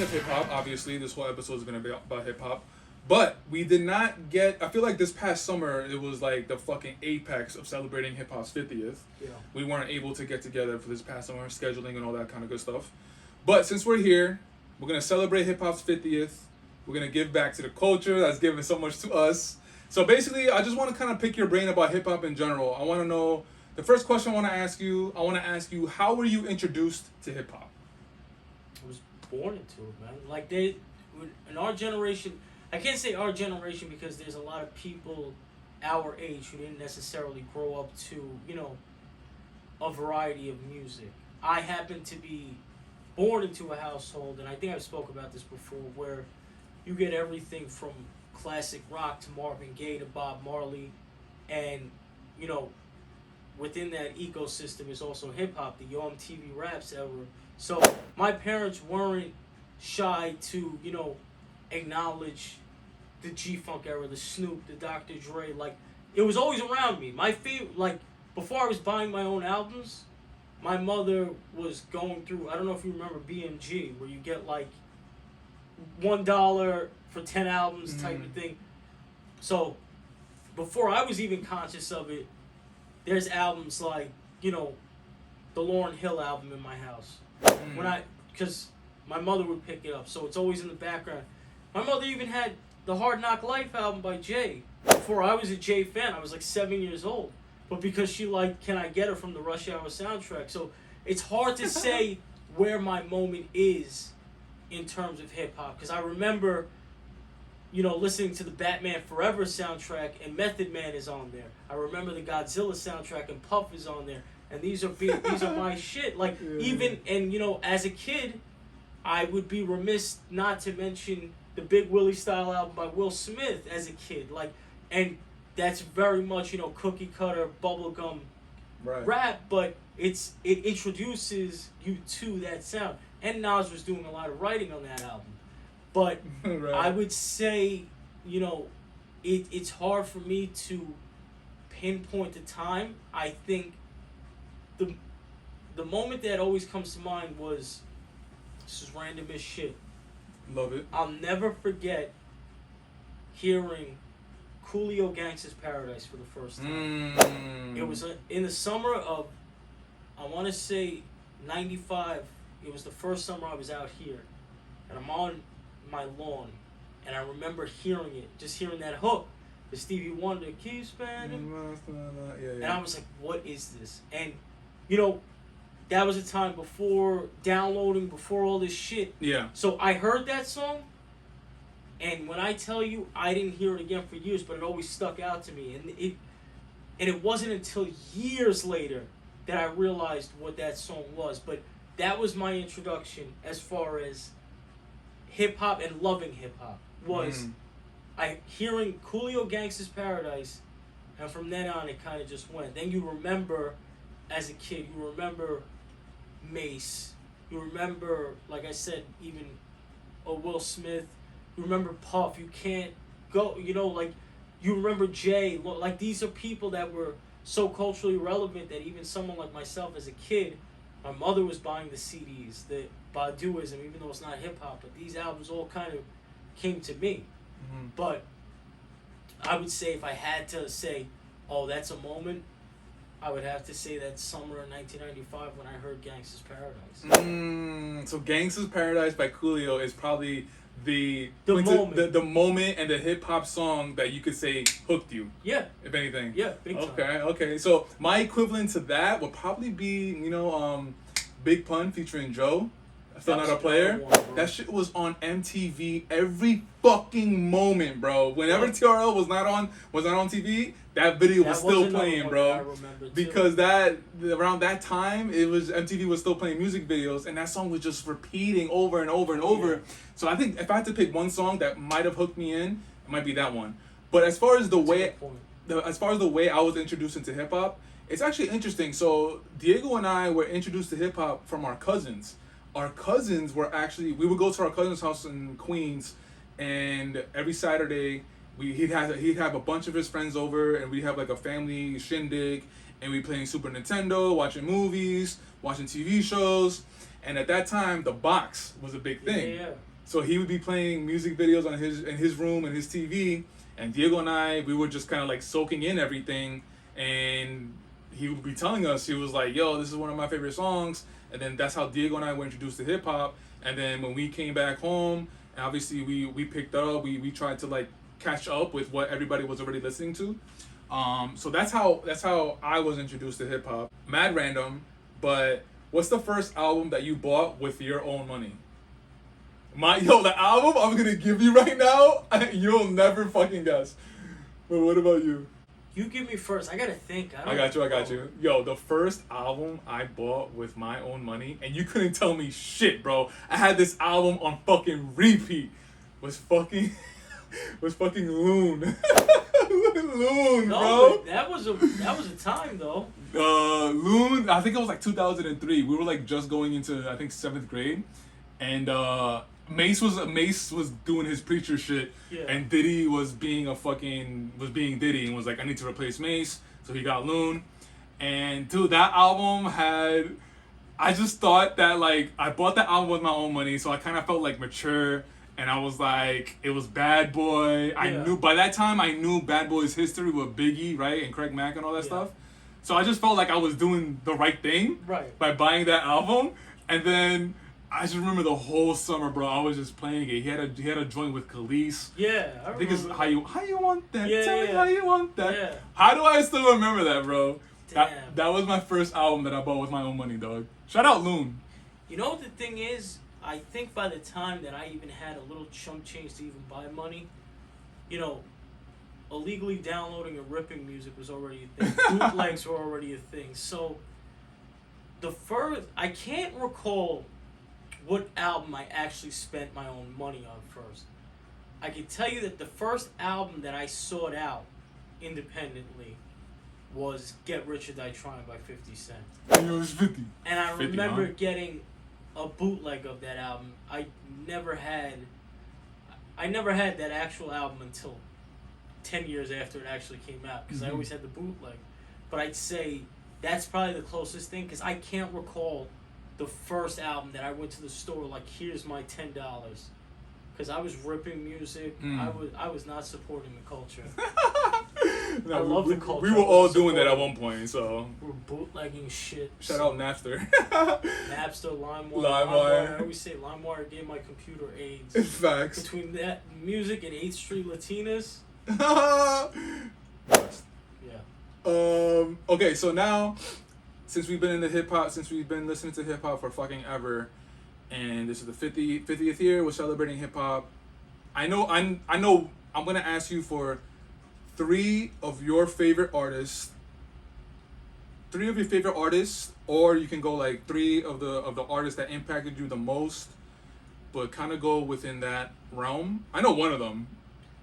of hip hop. Obviously, this whole episode is gonna be about hip hop. But we did not get. I feel like this past summer it was like the fucking apex of celebrating hip hop's 50th. Yeah. We weren't able to get together for this past summer, scheduling and all that kind of good stuff. But since we're here, we're gonna celebrate hip hop's 50th. We're gonna give back to the culture that's given so much to us. So basically, I just want to kind of pick your brain about hip hop in general. I want to know the first question I want to ask you. I want to ask you, how were you introduced to hip hop? I was born into it, man. Like in our generation, I can't say our generation because there's a lot of people our age who didn't necessarily grow up to, a variety of music. I happen to be born into a household, and I think I've spoke about this before, where you get everything from classic rock to Marvin Gaye to Bob Marley, and within that ecosystem is also hip hop, the Yo MTV Raps era. So my parents weren't shy to acknowledge the G-Funk era, the Snoop, the Dr. Dre. Like, it was always around me. My favorite, like, before I was buying my own albums, my mother was going through, I don't know if you remember BMG, where you get like $1 for 10 albums type of thing. So before I was even conscious of it, there's albums like, the Lauryn Hill album in my house. Because my mother would pick it up, so it's always in the background. My mother even had the Hard Knock Life album by Jay. Before I was a Jay fan, I was like 7 years old. But because she liked Can I Get Her from the Rush Hour soundtrack. So it's hard to say where my moment is in terms of hip-hop. Because I remember, listening to the Batman Forever soundtrack, and Method Man is on there. I remember the Godzilla soundtrack, and Puff is on there. And these are my shit. Like, even, and as a kid, I would be remiss not to mention the Big Willie style album by Will Smith as a kid. Like, and that's very much, cookie cutter, bubblegum rap, but it introduces you to that sound. And Nas was doing a lot of writing on that album. But I would say, it's hard for me to pinpoint the time. I think the moment that always comes to mind was, this is random as shit. Love it. I'll never forget hearing Coolio Gangsta's Paradise for the first time. It was in the summer of, I want to say, 95. It was the first summer I was out here. And I'm on my lawn. And I remember hearing it, just hearing that hook. The Stevie Wonder, keep spinning. And I was like, what is this? And, that was a time before downloading, before all this shit. Yeah. So I heard that song, and when I tell you, I didn't hear it again for years, but it always stuck out to me. And it wasn't until years later that I realized what that song was. But that was my introduction as far as hip-hop and loving hip-hop, was I hearing Coolio Gangsta's Paradise, and from then on it kind of just went. Then you remember, as a kid, you remember Mace, you remember, like I said, even Will Smith, you remember Puff, you can't go, like, you remember Jay, like, these are people that were so culturally relevant that even someone like myself as a kid, my mother was buying the CDs, the Baduism, even though it's not hip-hop, but these albums all kind of came to me. But I would say, if I had to say, oh, that's a moment, I would have to say that summer of 1995 when I heard Gangsta's Paradise. So Gangsta's Paradise by Coolio is probably the moment. The moment and the hip hop song that you could say hooked you. Yeah. If anything. Yeah, big time. Okay. So my equivalent to that would probably be, Big Pun featuring Joe. Still Not a Player. That shit was on MTV every fucking moment, bro. Whenever TRL was not on TV, that video was still playing, bro. Because around that time, MTV was still playing music videos, and that song was just repeating over and over and over. So I think if I had to pick one song that might have hooked me in, it might be that one. But as far as the way I was introduced into hip hop, it's actually interesting. So Diego and I were introduced to hip hop from our cousins. Our cousins were actually, we would go to our cousin's house in Queens, and every Saturday he'd have a bunch of his friends over, and we'd have like a family shindig, and we'd playing Super Nintendo, watching movies, watching TV shows. And at that time, the box was a big thing. Yeah. So he would be playing music videos on his room and his TV, and Diego and I, we were just kind of like soaking in everything, and he would be telling us, he was like, yo, this is one of my favorite songs, and then that's how Diego and I were introduced to hip hop. And then when we came back home, obviously we picked up, we tried to like catch up with what everybody was already listening to. So that's how I was introduced to hip hop. Mad random, but what's the first album that you bought with your own money? The album I'm gonna give you right now, you'll never fucking guess. But what about you? You give me first. I gotta think. I got you. Yo, the first album I bought with my own money, and you couldn't tell me shit, bro. I had this album on fucking repeat. Was fucking Loon. Loon, no, bro. That was a time though. Loon. I think it was like 2003. We were like just going into, I think, 7th grade, and Mace was doing his preacher shit, and Diddy was being Diddy, and was like, I need to replace Mace, so he got Loon. And dude, that album had, I just thought that like, I bought that album with my own money, so I kind of felt like mature, and I was like, it was Bad Boy. By that time I knew Bad Boy's history with Biggie, right, and Craig Mack and all that stuff. So I just felt like I was doing the right thing by buying that album. And then I just remember the whole summer, bro, I was just playing it. He had a joint with Khalees. Yeah, I think it's how you want that. Yeah, Tell me how you want that. Yeah. How do I still remember that, bro? Damn. That was my first album that I bought with my own money, dog. Shout out Loon. You know what the thing is? I think by the time that I even had a little chump change to even buy money, illegally downloading and ripping music was already a thing. Bootlegs were already a thing. So I can't recall what album I actually spent my own money on first. I can tell you that the first album that I sought out independently was Get Rich or Die Trying by 50 Cent. It was 50. And I remember getting a bootleg of that album. I never had that actual album until 10 years after it actually came out, because I always had the bootleg. But I'd say that's probably the closest thing, because I can't recall the first album that I went to the store like, here's my $10, because I was ripping music. I was not supporting the culture. I love the culture. We were all doing that at one point, so we're bootlegging shit. Shout out Napster. Napster, LimeWire. I always say LimeWire gave my computer AIDS. Facts. Between that music and 8th Street Latinas. Okay, so now, since we've been in the hip hop, since we've been listening to hip hop for fucking ever, and this is the 50th year, we're celebrating hip hop. I know I'm gonna ask you for 3 of your favorite artists. 3 of your favorite artists, or you can go like 3 of the artists that impacted you the most, but kind of go within that realm. I know one of them.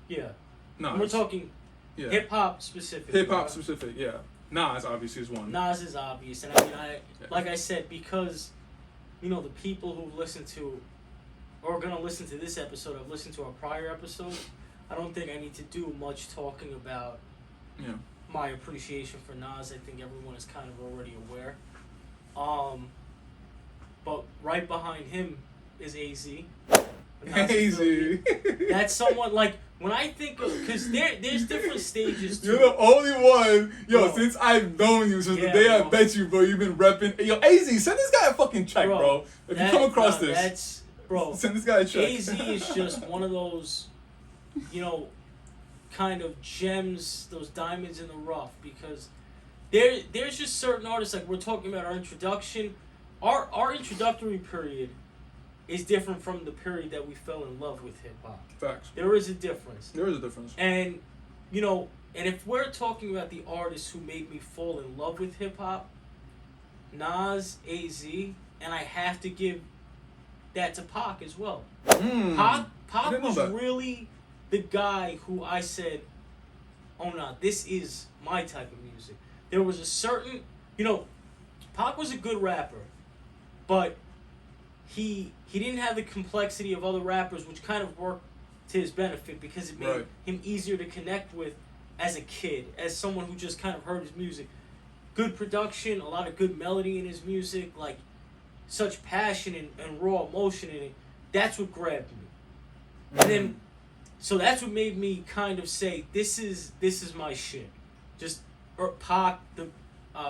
Yeah. Nas. We're talking hip hop specific. Hip hop specific, yeah. Nas obviously is one. Nas is obvious, and I mean, like I said, because the people who listen to or are gonna listen to this episode have listened to our prior episode. I don't think I need to do much talking about my appreciation for Nas. I think everyone is kind of already aware. But right behind him is AZ. AZ. That's someone like, when I think of, because there's different stages to You're the only one, bro. Since I've known you, since the day I met you, bro, you've been repping. Yo, AZ, send this guy a fucking check, bro. If you come across this, send this guy a check. AZ is just one of those, kind of gems, those diamonds in the rough, because there's just certain artists, like we're talking about our introduction. Our introductory period is different from the period that we fell in love with hip hop. Facts. There is a difference. There is a difference. And and if we're talking about the artists who made me fall in love with hip hop, Nas, AZ, and I have to give that to Pac as well. Pac was really the guy who I said, oh no, this is my type of music. There was a certain, Pac was a good rapper, but he didn't have the complexity of other rappers, which kind of worked to his benefit, because it made him easier to connect with as a kid, as someone who just kind of heard his music. Good production, a lot of good melody in his music, like such passion and raw emotion in it. That's what grabbed me. And then, so that's what made me kind of say, this is my shit. Just Pac,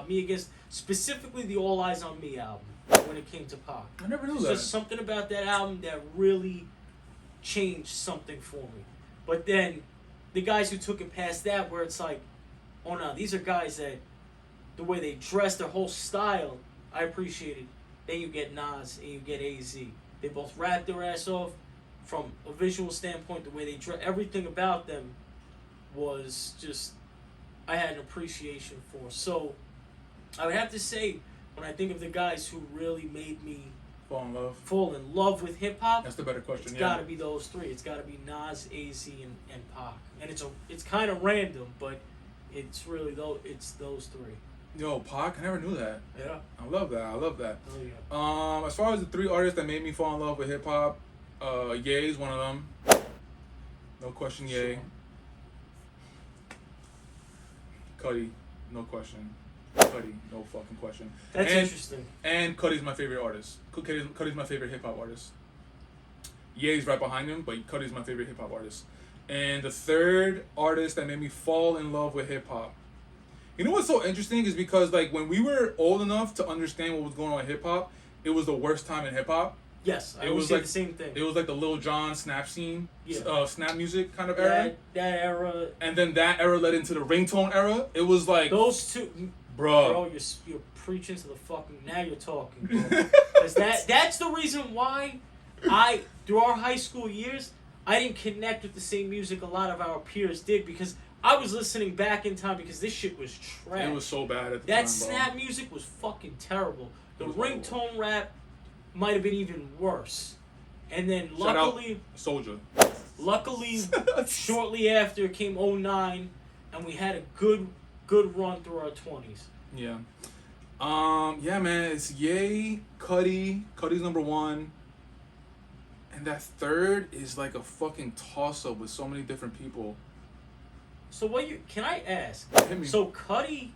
Me Against, specifically the All Eyes on Me album when it came to Pac. I never knew There's that. just something about that album that really changed something for me. But then, the guys who took it past that, where it's like, oh no, these are guys that, the way they dress, their whole style, I appreciated. Then you get Nas and you get AZ. They both rap their ass off. From a visual standpoint, the way they dress, everything about them was just, I had an appreciation for. So, I would have to say, when I think of the guys who really made me fall in love with hip hop, that's the better question. It's got to be those three. It's got to be Nas, AZ, and Pac. And it's kind of random, but it's really it's those three. Yo, Pac, I never knew that. Yeah. I love that. Oh yeah. As far as the 3 artists that made me fall in love with hip hop, Ye is one of them. No question, Ye. Sure. Cudi, no question. Cudi, no fucking question. That's interesting. And Cudi's my favorite artist. Cudi's my favorite hip hop artist. Ye's right behind him, but Cudi's my favorite hip hop artist. And the 3rd artist that made me fall in love with hip hop. You know what's so interesting is because like when we were old enough to understand what was going on in hip hop, it was the worst time in hip hop. Yes, I it would was say like the same thing. It was like the Lil Jon Snap scene, yeah. Snap music kind of era. That era. And then that era led into the ringtone era. It was like those two, bro. You're preaching to the fucking. Now you're talking, bro. 'Cause that's the reason why through our high school years I didn't connect with the same music a lot of our peers did because I was listening back in time because this shit was trash. It was so bad at the that time, Snap music was fucking terrible. The ringtone horrible. rap might have been even worse. And then Shout luckily, out Soulja. Luckily, shortly after came 09, and we had a good run through our 20s. Yeah. Yeah, man, it's Ye, Cudi. Cudi's number 1. And that 3rd is like a fucking toss-up with so many different people. So can I ask? Hit me. So Cudi.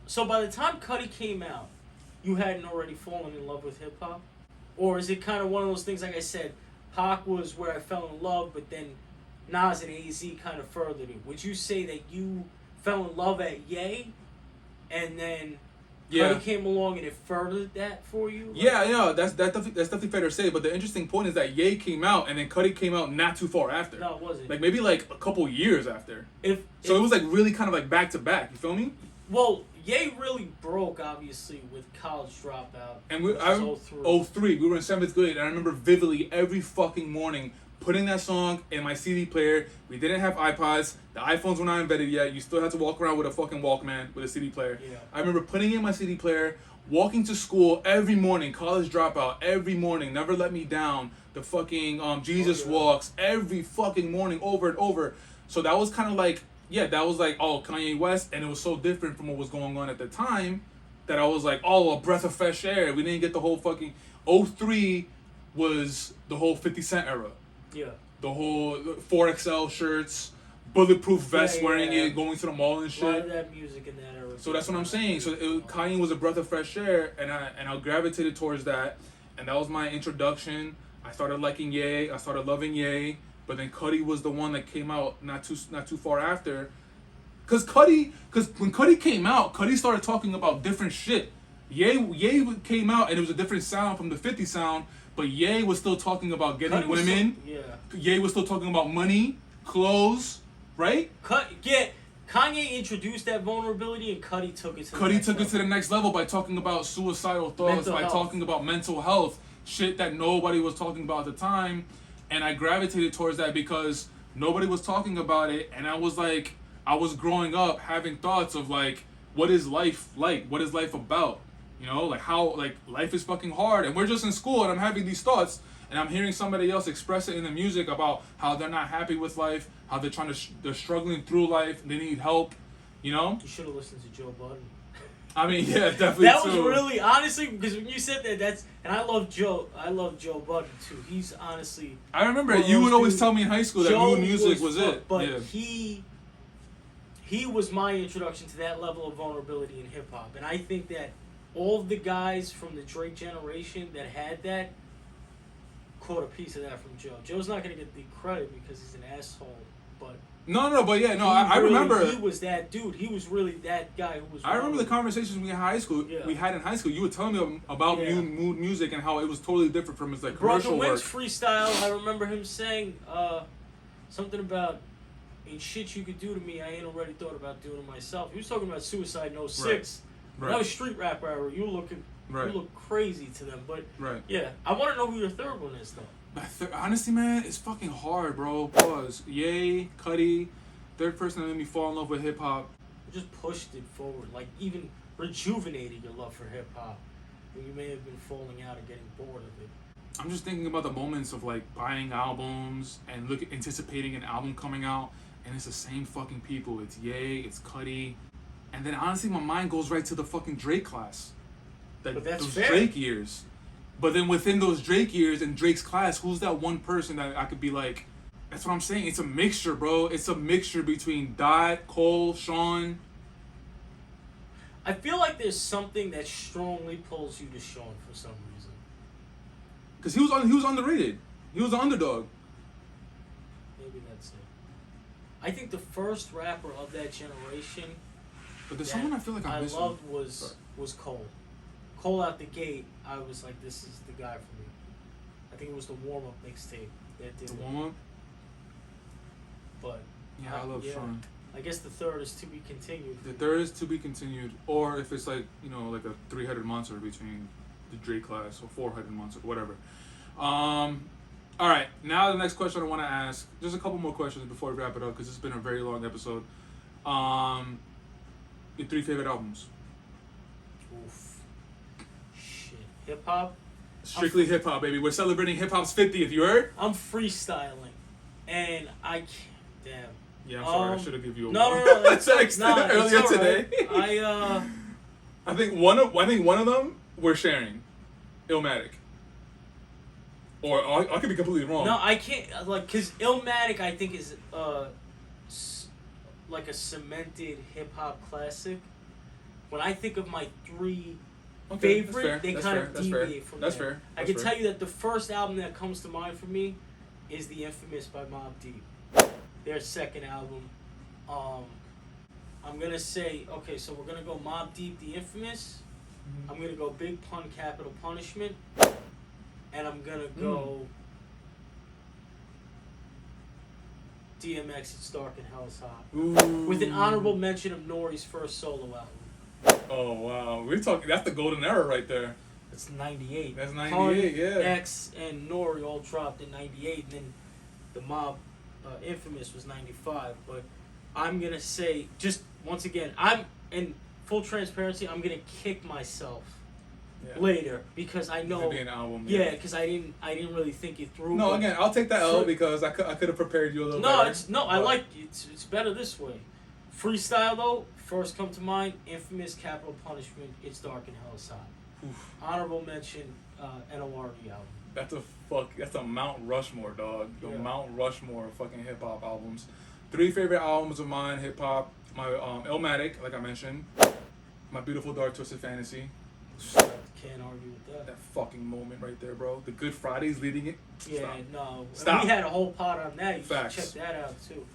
So by the time Cudi came out, you hadn't already fallen in love with hip hop, or is it kind of one of those things? Like I said, Pac was where I fell in love, but then Nas and AZ kind of furthered it. Would you say that you fell in love at Ye, and then Cudi came along and it furthered that for you? Yeah, that's definitely fair to say. But the interesting point is that Ye came out and then Cudi came out not too far after. No, it wasn't. Like maybe like a couple years after. It was like really kind of like back to back. You feel me? Well, Ye really broke obviously with College Dropout. And 03. We were in 7th grade, and I remember vividly every fucking morning putting that song in my CD player. We didn't have iPods. The iPhones were not invented yet. You still had to walk around with a fucking Walkman with a CD player. Yeah. I remember putting in my CD player, walking to school every morning, College Dropout every morning, Never Let Me Down, the fucking Jesus Walks every fucking morning over and over. So that was kind of like, that was like, Kanye West, and it was so different from what was going on at the time that I was like, a breath of fresh air. We didn't get the whole fucking 03 was the whole 50 Cent era. Yeah. The whole 4XL shirts, bulletproof vest, wearing it, going to the mall and shit. A lot of that music in that era. So that's what I'm saying. So Kanye was a breath of fresh air, and I gravitated towards that, and that was my introduction. I started liking Ye. I started loving Ye. But then Cudi was the one that came out not too far after. Cause when Cudi came out, Cudi started talking about different shit. Ye came out and it was a different sound from the 50 sound, but Ye was still talking about getting women. Ye was still talking about money, clothes, right? Kanye introduced that vulnerability and Cudi took it to the next level by talking about suicidal thoughts, talking about mental health, shit that nobody was talking about at the time. And I gravitated towards that because nobody was talking about it, and I was growing up having thoughts of like, what is life like? What is life about? You know, like how life is fucking hard, and we're just in school, and I'm having these thoughts, and I'm hearing somebody else express it in the music about how they're not happy with life, how they're they're struggling through life, they need help. You know. You should have listened to Joe Budden. I mean, yeah, definitely. That was really, honestly, because when you said that, and I love Joe Budden too. He's honestly. I remember you would always tell me in high school that new music was it. But he was my introduction to that level of vulnerability in hip hop, and I think that all of the guys from the Drake generation that had that caught a piece of that from Joe. Joe's not gonna get the credit because he's an asshole, but I remember he was that dude. He was really that guy who was. I remember the conversations we had in high school. You would tell me about mood music and how it was totally different from his like commercial Brother work. Wings freestyle. I remember him saying something about ain't shit you could do to me. I ain't already thought about doing it myself. He was talking about Suicide in 06. Right. That was street rap era. You look crazy to them, but yeah, I want to know who your third one is though. Honestly, man, it's fucking hard, bro. Pause. Ye, Cudi, third person that made me fall in love with hip hop. You just pushed it forward, like even rejuvenated your love for hip hop. When you may have been falling out and getting bored of it. I'm just thinking about the moments of like buying albums and anticipating an album coming out, and it's the same fucking people. It's Ye, it's Cudi, and then honestly, my mind goes right to the fucking Drake class. But that's those fair. Drake years. But then within those Drake years and Drake's class, who's that one person that I could be like, that's what I'm saying. It's a mixture, bro. It's a mixture between Dot, Cole, Sean. I feel like there's something that strongly pulls you to Sean for some reason. Because he was underrated. He was the underdog. Maybe that's it. I think the first rapper of that generation but there's someone I feel like I'm missing. loved was Cole. Cole out the gate, I was like, this is the guy for me. I think it was the warm-up mixtape that did the warm-up? But yeah, I love Sean. I guess the third is to be continued. The third is to be continued, or if it's like, like a three-headed monster between the Drake class, or four-headed monster, whatever. All right, now the next question I want to ask, just a couple more questions before we wrap it up, because it's been a very long episode. Your 3 favorite albums? Oof. Shit. Hip-hop? Strictly hip-hop, baby. We're celebrating hip-hop's 50th, you heard? I'm freestyling, and I can't, damn. Yeah, I'm sorry. I should have given you a No, that's text earlier today. I think one of them we're sharing, Illmatic. Or I could be completely wrong. No, I can't because Illmatic I think is like a cemented hip hop classic. When I think of my 3 favorite, they kind of deviate from that. That's fair. I can tell you that the first album that comes to mind for me is The Infamous by Mobb Deep. Their second album. I'm gonna say, okay, so we're gonna go Mobb Deep, The Infamous. Mm-hmm. I'm gonna go Big Pun, Capital Punishment, and I'm gonna go DMX, It's Dark and Hell's Hot. Ooh. With an honorable mention of Nori's first solo album. Oh wow, we're talking. That's the golden era right there. That's 98. That's 98, yeah. X and Nori all dropped in 98, and then the Mobb Infamous was 95. But I'm gonna say, just once again, I'm in full transparency. I'm gonna kick myself later because I know. It'd be an album. Yeah, because I didn't really think it through. No, again, I'll take that L because I could have prepared you a little better. I like it's better this way. Freestyle though, first come to mind, Infamous, Capital Punishment, It's Dark and Hell's Hot. Oof. Honorable mention, NORD album. That's a Mount Rushmore, dog. The Mount Rushmore of fucking hip hop albums. 3 favorite albums of mine, hip hop. My Illmatic, like I mentioned. My Beautiful Dark Twisted Fantasy. Can't argue with that. That fucking moment right there, bro. The Good Fridays leading it. Yeah, no. Stop. We had a whole pod on that. You Facts. should check that out too.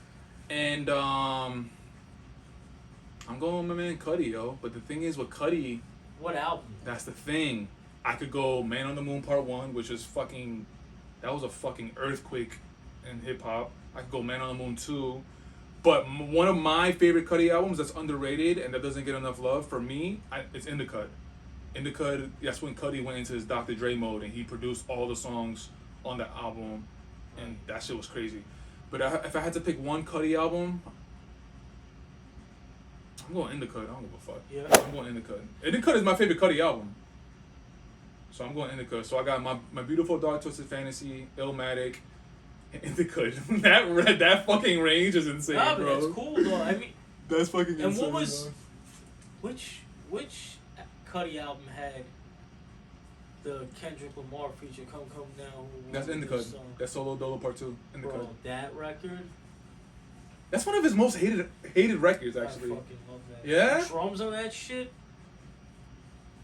And I'm going with my man Cudi, yo. But the thing is with Cudi, what album? That's the thing. I could go Man on the Moon Part 1, which is that was a fucking earthquake in hip hop. I could go Man on the Moon 2. But one of my favorite Cudi albums that's underrated and that doesn't get enough love for me, it's In the Cut. In the Cut, that's when Cudi went into his Dr. Dre mode and he produced all the songs on the album, and that shit was crazy. But if I had to pick one Cudi album, I'm going In the Cut. I don't give a fuck. Yeah. I'm going In the Cut. In the Cut is my favorite Cudi album. So I'm going In the Cut. So I got my Beautiful Dark Twisted Fantasy, Illmatic, In the Cut. that fucking range is insane, nah, bro. That's cool though. I mean, that's fucking insane. And what was, bro. which Cudi album had the Kendrick Lamar feature Come Now? That's In the Cut. That's Solo Dolo Part 2. In the Cut. That record. That's one of his most hated records, actually. I fucking love that. Yeah? The drums on that shit,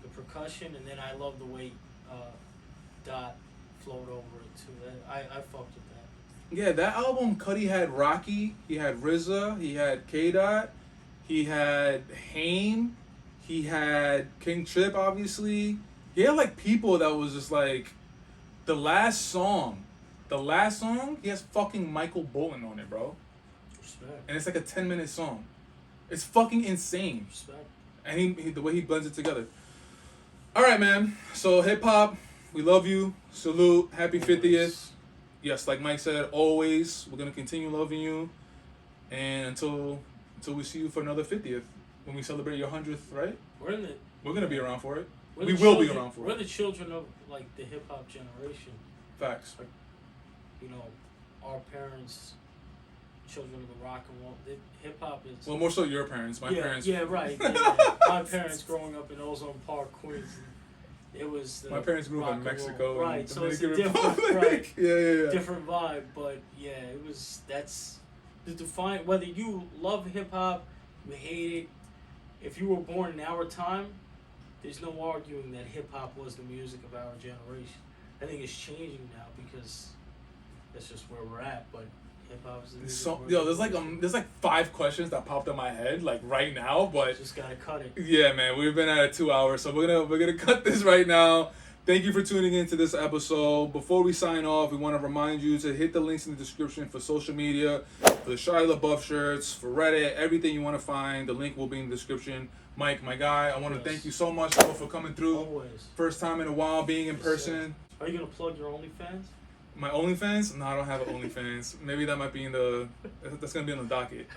the percussion, and then I love the way Dot flowed over it too. I fucked with that. Yeah, that album, Cudi had Rocky, he had RZA, he had K-Dot, he had Haim, he had King Trip, obviously. He had like people that was just like, the last song, he has fucking Michael Bolton on it, bro. Respect. And it's like a 10-minute song. It's fucking insane. Respect. And he the way he blends it together. All right, man. So hip hop, we love you. Salute. Happy 50th. Yes, like Mike said, always we're gonna continue loving you, and until we see you for another 50th when we celebrate your 100th, right? We're gonna be around for it. We will be around for it. We're the children of like the hip hop generation. Facts. Like, you know, our parents, children of the rock and roll. Hip hop is. Well, more so your parents. My parents. Yeah, right. Yeah. My parents growing up in Ozone Park, Queens. It was. My parents grew up in Mexico. Right, so it's a Dominican different, Republic. right? Yeah. Different vibe, but yeah, it was. That's to define whether you love hip hop, you hate it. If you were born in our time, there's no arguing that hip hop was the music of our generation. I think it's changing now because that's just where we're at. But hip hop is the music. So, there's like 5 questions that popped in my head like right now, but just gotta cut it. Yeah, man, we've been at 2 hours, so we're gonna cut this right now. Thank you for tuning in to this episode. Before we sign off, we want to remind you to hit the links in the description for social media, for the Shia LaBeouf shirts, for Reddit, everything you want to find. The link will be in the description. Mike, my guy, I want to thank you so much for coming through. Always. First time in a while being in person. Are you gonna plug your OnlyFans? My OnlyFans? No, I don't have an OnlyFans. Maybe that might be that's gonna be on the docket.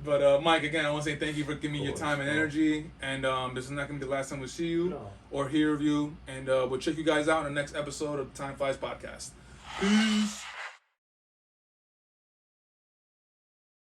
But Mike, again, I want to say thank you for giving me your time and energy. And this is not gonna be the last time we see you or hear of you. And we'll check you guys out in the next episode of the Time Flies podcast. Peace.